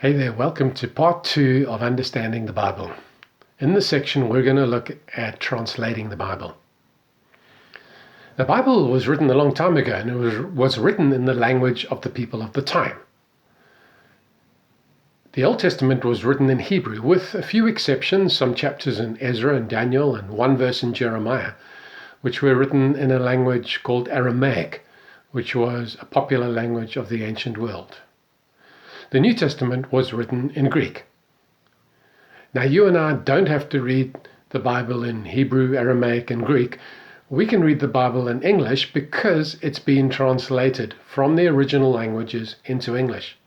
Hey there, welcome to part 2 of Understanding the Bible. In this section, we're going to look at translating the Bible. The Bible was written a long time ago, and it was written in the language of the people of the time. The Old Testament was written in Hebrew, with a few exceptions, some chapters in Ezra and Daniel, and one verse in Jeremiah, which were written in a language called Aramaic, which was a popular language of the ancient world. The New Testament was written in Greek. Now, you and I don't have to read the Bible in Hebrew, Aramaic, and Greek. We can read the Bible in English because it's been translated from the original languages into English.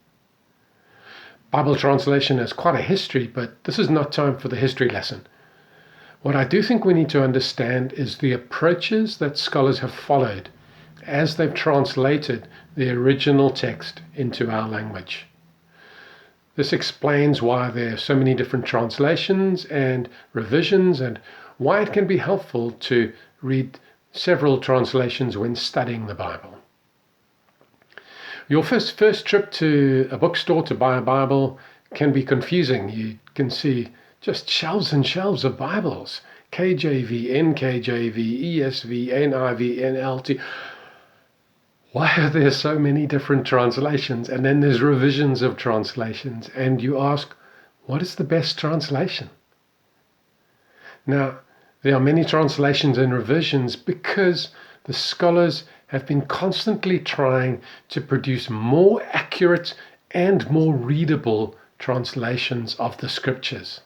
Bible translation has quite a history, but this is not time for the history lesson. What I do think we need to understand is the approaches that scholars have followed as they've translated the original text into our language. This explains why there are so many different translations and revisions, and why it can be helpful to read several translations when studying the Bible. Your first trip to a bookstore to buy a Bible can be confusing. You can see just shelves and shelves of Bibles. KJV, NKJV, ESV, NIV, NLT. Why are there so many different translations? And then there's revisions of translations. And you ask, what is the best translation? Now, there are many translations and revisions because the scholars have been constantly trying to produce more accurate and more readable translations of the scriptures.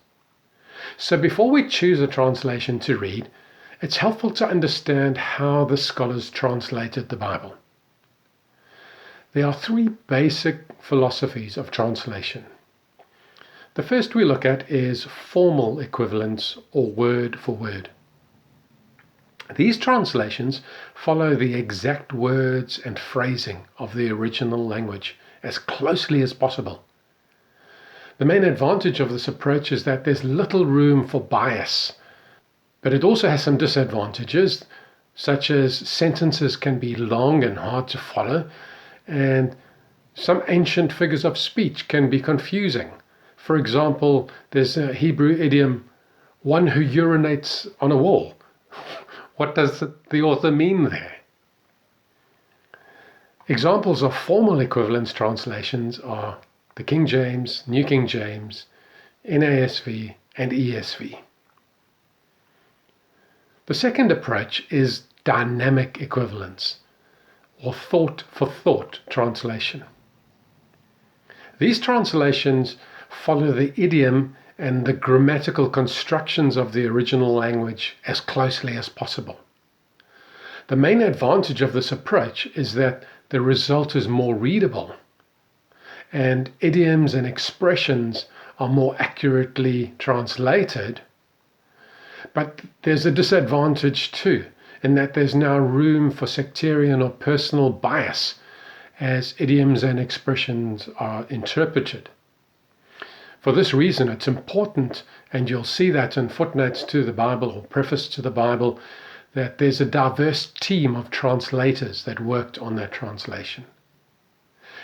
So before we choose a translation to read, it's helpful to understand how the scholars translated the Bible. There are 3 basic philosophies of translation. The first we look at is formal equivalence, or word for word. These translations follow the exact words and phrasing of the original language as closely as possible. The main advantage of this approach is that there's little room for bias, but it also has some disadvantages, such as sentences can be long and hard to follow, and some ancient figures of speech can be confusing. For example, there's a Hebrew idiom, one who urinates on a wall. What does the author mean there? Examples of formal equivalence translations are the King James, New King James, NASV, and ESV. The second approach is dynamic equivalence, or thought for thought translation. These translations follow the idiom and the grammatical constructions of the original language as closely as possible. The main advantage of this approach is that the result is more readable, and idioms and expressions are more accurately translated. But there's a disadvantage too, in that there's now room for sectarian or personal bias as idioms and expressions are interpreted. For this reason, it's important, and you'll see that in footnotes to the Bible or preface to the Bible, that there's a diverse team of translators that worked on that translation.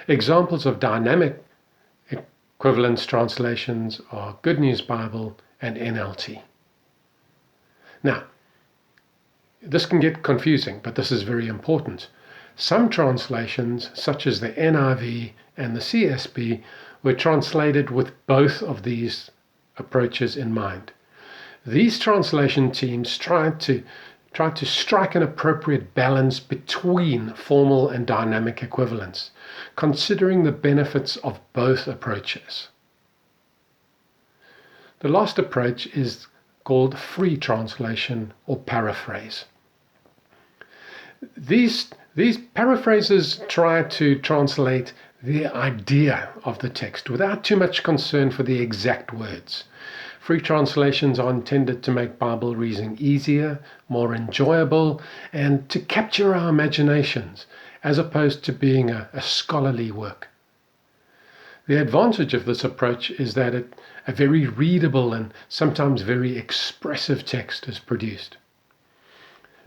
Examples of dynamic equivalence translations are Good News Bible and NLT. Now, this can get confusing, but this is very important. Some translations, such as the NIV and the CSB, were translated with both of these approaches in mind. These translation teams tried to strike an appropriate balance between formal and dynamic equivalence, considering the benefits of both approaches. The last approach is called free translation or paraphrase. These paraphrases try to translate the idea of the text without too much concern for the exact words. Free translations are intended to make Bible reading easier, more enjoyable, and to capture our imaginations, as opposed to being a scholarly work. The advantage of this approach is that a very readable and sometimes very expressive text is produced.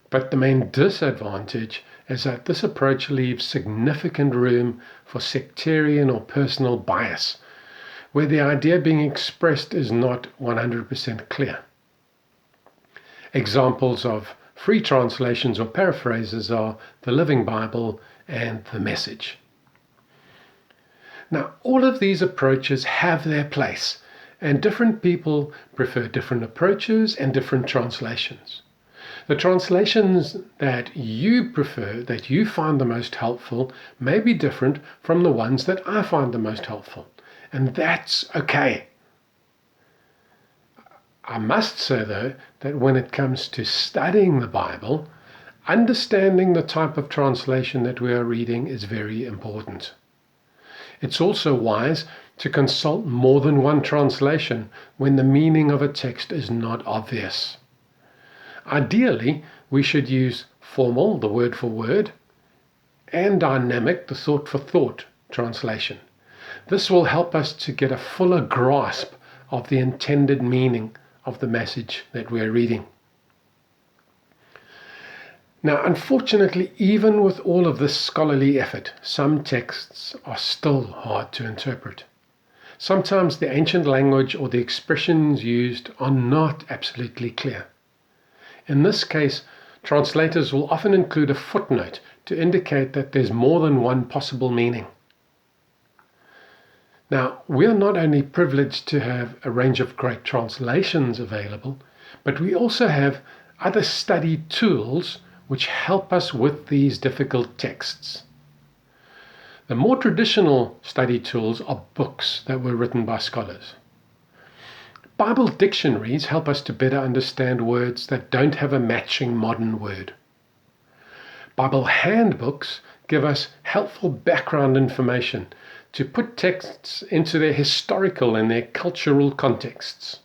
But the main disadvantage is that this approach leaves significant room for sectarian or personal bias, where the idea being expressed is not 100% clear. Examples of free translations or paraphrases are the Living Bible and the Message. Now, all of these approaches have their place, and different people prefer different approaches and different translations. The translations that you prefer, that you find the most helpful, may be different from the ones that I find the most helpful, and that's okay. I must say, though, that when it comes to studying the Bible, understanding the type of translation that we are reading is very important. It's also wise to consult more than one translation when the meaning of a text is not obvious. Ideally, we should use formal, the word for word, and dynamic, the thought for thought translation. This will help us to get a fuller grasp of the intended meaning of the message that we're reading. Now, unfortunately, even with all of this scholarly effort, some texts are still hard to interpret. Sometimes the ancient language or the expressions used are not absolutely clear. In this case, translators will often include a footnote to indicate that there's more than one possible meaning. Now, we are not only privileged to have a range of great translations available, but we also have other study tools which help us with these difficult texts. The more traditional study tools are books that were written by scholars. Bible dictionaries help us to better understand words that don't have a matching modern word. Bible handbooks give us helpful background information to put texts into their historical and their cultural contexts.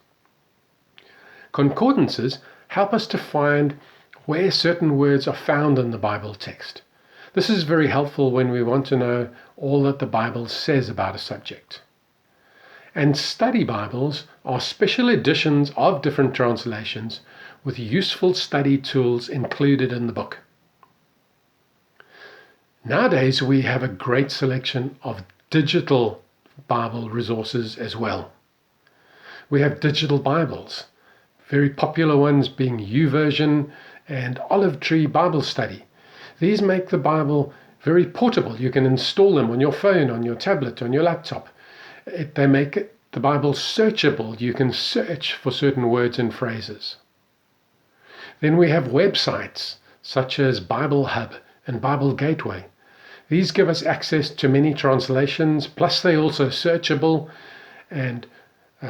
Concordances help us to find where certain words are found in the Bible text. This is very helpful when we want to know all that the Bible says about a subject. And study Bibles are special editions of different translations with useful study tools included in the book. Nowadays, we have a great selection of digital Bible resources as well. We have digital Bibles, very popular ones being YouVersion and Olive Tree Bible Study. These make the Bible very portable. You can install them on your phone, on your tablet, on your laptop. They make the Bible searchable. You can search for certain words and phrases. Then we have websites such as Bible Hub and Bible Gateway. These give us access to many translations, plus they're also searchable, and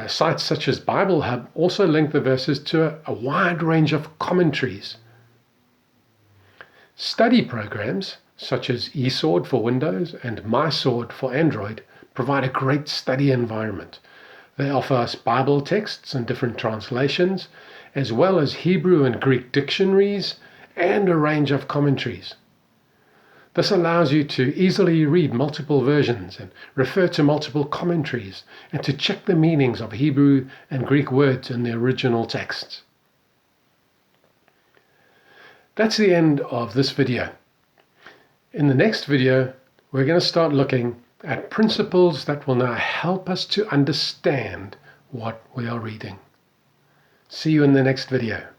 sites such as Bible Hub also link the verses to a wide range of commentaries. Study programs such as eSword for Windows and MySword for Android provide a great study environment. They offer us Bible texts in different translations, as well as Hebrew and Greek dictionaries and a range of commentaries. This allows you to easily read multiple versions and refer to multiple commentaries and to check the meanings of Hebrew and Greek words in the original texts. That's the end of this video. In the next video, we're going to start looking at principles that will now help us to understand what we are reading. See you in the next video.